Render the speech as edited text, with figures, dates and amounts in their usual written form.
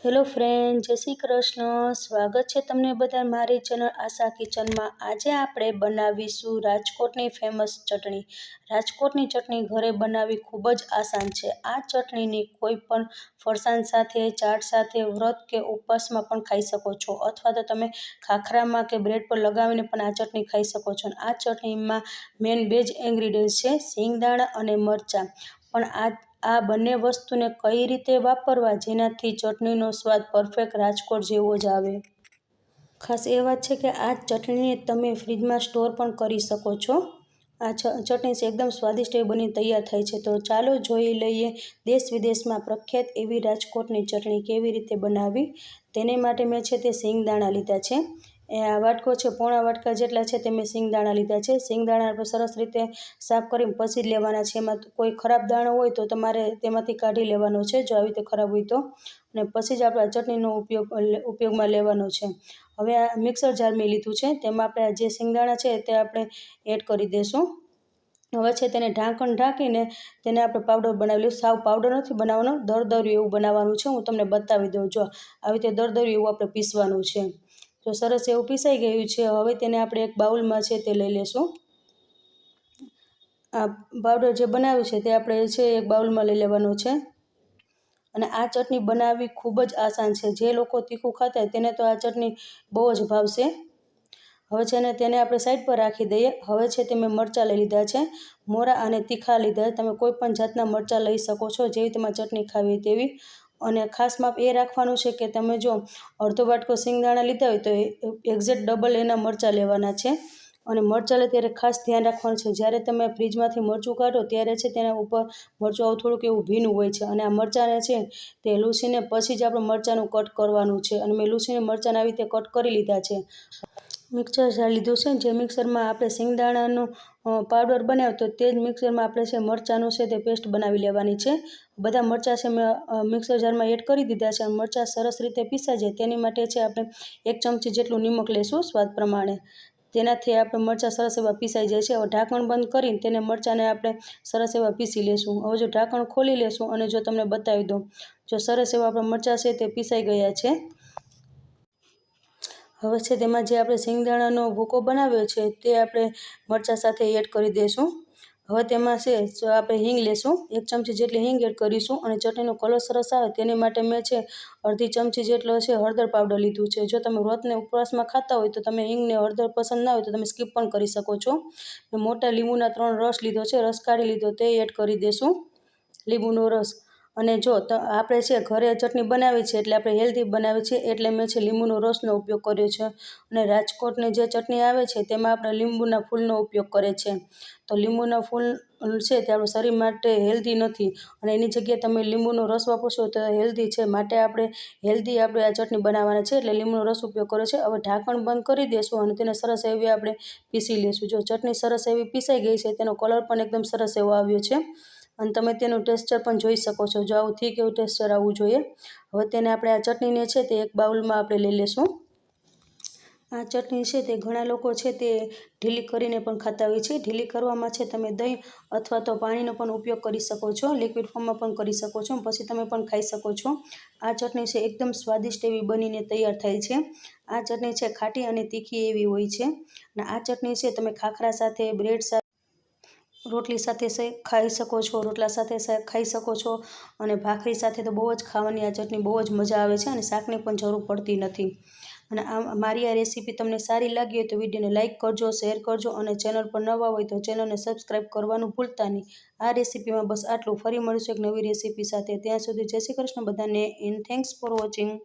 Hello friend, જય શ્રી કૃષ્ણ. સ્વાગત છે તમને બધા મારી ચેનલ આશા કિચનમાં. આજે આપણે બનાવીશું રાજકોટની ફેમસ ચટણી. રાજકોટની ચટણી ઘરે બનાવવી ખૂબ જ આસાન છે. આ ચટણીની કોઈ પણ ફરસાણ સાથે, ચાટ સાથે, વ્રત કે ઉપવાસમાં પણ ખાઈ શકો છો, અથવા તો તમે ખાખરામાં કે બ્રેડ પર લગાવીને પણ આ ચટણી ખાઈ શકો છો. આ ચટણીમાં મેઇન બે જ ઇન્ગ્રીડિયન્ટ છે, સિંગદાણા અને મરચાં. પણ આ બંને વસ્તુને કઈ રીતે વાપરવા જેનાથી ચટણીનો સ્વાદ પરફેક્ટ રાજકોટ જેવો જ આવે. ખાસ એ વાત છે કે આ ચટણીને તમે ફ્રીજમાં સ્ટોર પણ કરી શકો છો. આ ચટણી એકદમ સ્વાદિષ્ટ એવી બની તૈયાર થાય છે. તો ચાલો જોઈ લઈએ દેશ વિદેશમાં પ્રખ્યાત એવી રાજકોટની ચટણી કેવી રીતે બનાવવી. તેને માટે મેં છે તે સિંગદાણા લીધા છે. આ વાટકો છે, પોણા વાટકા જેટલા છે તે મેં સિંગદાણા લીધા છે. સિંગદાણા આપણે સરસ રીતે સાફ કરીને પછી જ લેવાના છે. એમાં કોઈ ખરાબ દાણો હોય તો તમારે તેમાંથી કાઢી લેવાનો છે, જો આવી રીતે ખરાબ હોય તો. અને પછી જ આપણે આ ચટણીનો ઉપયોગમાં લેવાનો છે. હવે આ મિક્સર જાર મેં લીધું છે, તેમાં આપણે જે સિંગદાણા છે તે આપણે એડ કરી દઈશું. હવે છે તેને ઢાંકણ ઢાંકીને તેને આપણે પાવડર બનાવી લઈશું. સાવ પાવડર નથી બનાવવાનો, દરદર્યું એવું બનાવવાનું છે. હું તમને બતાવી દઉં. જો આવી રીતે દરદર્યું એવું આપણે પીસવાનું છે. તો સરસ એવું પીસાઈ ગયું છે. હવે તેને આપણે એક બાઉલમાં છે તે લઈ લેશું. આ પાવડર જે બનાવ્યું છે તે આપણે છે એક બાઉલમાં લઈ લેવાનો છે. અને આ ચટણી બનાવવી ખૂબ જ આસાન છે. જે લોકો તીખું ખાતા હોય તેને તો આ ચટણી બહુ જ ભાવશે. હવે છે ને તેને આપણે સાઈડ પર રાખી દઈએ. હવે છે તે મેં મરચાં લઈ લીધા છે, મોરા અને તીખા લીધા. તમે કોઈ પણ જાતના મરચાં લઈ શકો છો, જેવી તમારે ચટણી ખાવી તેવી. અને ખાસ માપ એ રાખવાનું છે કે તમે જો અડધો વાટકો સિંગદાણા લીધા હોય તો એક્ઝેક્ટ ડબલ એના મરચાં લેવાના છે. અને મરચાં લે ત્યારે ખાસ ધ્યાન રાખવાનું છે, જ્યારે તમે ફ્રીજમાંથી મરચું કાઢો ત્યારે છે તેના ઉપર મરચું આવું થોડુંક એવું ભીનું હોય છે. અને આ મરચાંને છે તે લૂસીને પછી જ આપણે મરચાંનું કટ કરવાનું છે. અને મેં લૂસીને મરચાંને આવી રીતે કટ કરી લીધા છે. મિક્સર જાર લીધું છે, જે મિક્સરમાં આપણે સિંગદાણાનું પાવડર બનાવ્યો તો તે જ મિક્સરમાં આપણે છે મરચાંનું છે તે પેસ્ટ બનાવી લેવાની છે. બધા મરચાં છે મેં મિક્સર જારમાં એડ કરી દીધા છે. અને મરચાં સરસ રીતે પીસાઈ જાય તેની માટે છે આપણે 1 ચમચી જેટલું નિમક લઈશું સ્વાદ પ્રમાણે. તેનાથી આપણે મરચાં સરસ એવા પીસાઈ જાય છે. હવે ઢાંકણ બંધ કરીને તેને મરચાંને આપણે સરસ એવા પીસી લેશું. હવે જો ઢાંકણ ખોલી લેશું અને જો તમને બતાવી દઉં, જો સરસ એવા આપણા મરચાં છે તે પીસાઈ ગયા છે. હવે છે તેમાં જે આપણે સિંગદાણાનો ભૂકો બનાવ્યો છે તે આપણે મરચાં સાથે એડ કરી દઈશું. હવે તેમાં છે જો આપણે હિંગ લેશું, 1 ચમચી જેટલી હિંગ એડ કરીશું. અને ચટણીનો કલર સરસ આવે તેની માટે મેં છે અડધી ચમચી જેટલો છે હળદર પાવડર લીધું છે. જો તમે વ્રતને ઉપવાસમાં ખાતા હોય તો તમે હિંગને હળદર પસંદ ના હોય તો તમે સ્કીપ પણ કરી શકો છો. મેં મોટા લીંબુના 3 રસ લીધો છે, રસ કાઢી લીધો તે એડ કરી દઈશું, લીંબુનો રસ. અને જો આપણે છે ઘરે ચટણી બનાવી છે એટલે આપણે હેલ્ધી બનાવી છે, એટલે મેં છે લીંબુનો રસનો ઉપયોગ કર્યો છે. અને રાજકોટની જે ચટણી આવે છે તેમાં આપણે લીંબુના ફૂલનો ઉપયોગ કરે છે. તો લીંબુના ફૂલ છે તે આપણા શરીર માટે હેલ્ધી નથી, અને એની જગ્યાએ તમે લીંબુનો રસ વાપરશો તો હેલ્ધી છે. માટે આપણે હેલ્ધી આપણે આ ચટણી બનાવવાના છે, એટલે લીંબુનો રસ ઉપયોગ કર્યો છે. હવે ઢાંકણ બંધ કરી દેશું અને તેને સરસ એવી આપણે પીસી લેશું. જો ચટણી સરસ એવી પીસાઈ ગઈ છે, તેનો કલર પણ એકદમ સરસ એવો આવ્યો છે. અને તમે તેનું ટેક્સચર પણ જોઈ શકો છો. જો આવું થીક એવું ટેક્સચર આવવું જોઈએ. હવે તેને આપણે આ ચટણીને છે તે એક બાઉલમાં આપણે લઈ લેશું. આ ચટણી છે તે ઘણા લોકો છે તે ઢીલી કરીને પણ ખાતા હોય છે. ઢીલી કરવામાં છે તમે દહીં અથવા તો પાણીનો પણ ઉપયોગ કરી શકો છો, લિક્વિડ ફોર્મમાં પણ કરી શકો છો, પછી તમે પણ ખાઈ શકો છો. આ ચટણી છે એકદમ સ્વાદિષ્ટ એવી બનીને તૈયાર થાય છે. આ ચટણી છે ખાટી અને તીખી એવી હોય છે. અને આ ચટણી છે તમે ખાખરા સાથે, બ્રેડ સાથે, રોટલી સાથે ખાઈ શકો છો, રોટલા સાથે ખાઈ શકો છો. અને ભાખરી સાથે તો બહુ જ ખાવાની આ ચટણી બહુ જ મજા આવે છે. અને શાકની પણ જરૂર પડતી નથી. અને મારી આ રેસીપી તમને સારી લાગી હોય તો વિડીયોને લાઇક કરજો, શેર કરજો. અને ચેનલ પર નવા હોય તો ચેનલને સબસ્ક્રાઈબ કરવાનું ભૂલતા નહીં. આ રેસીપીમાં બસ આટલું. ફરી મળીશું એક નવી રેસીપી સાથે. ત્યાં સુધી જય શ્રી કૃષ્ણ બધાને, એન્ડ થેન્ક્સ ફોર વોચિંગ.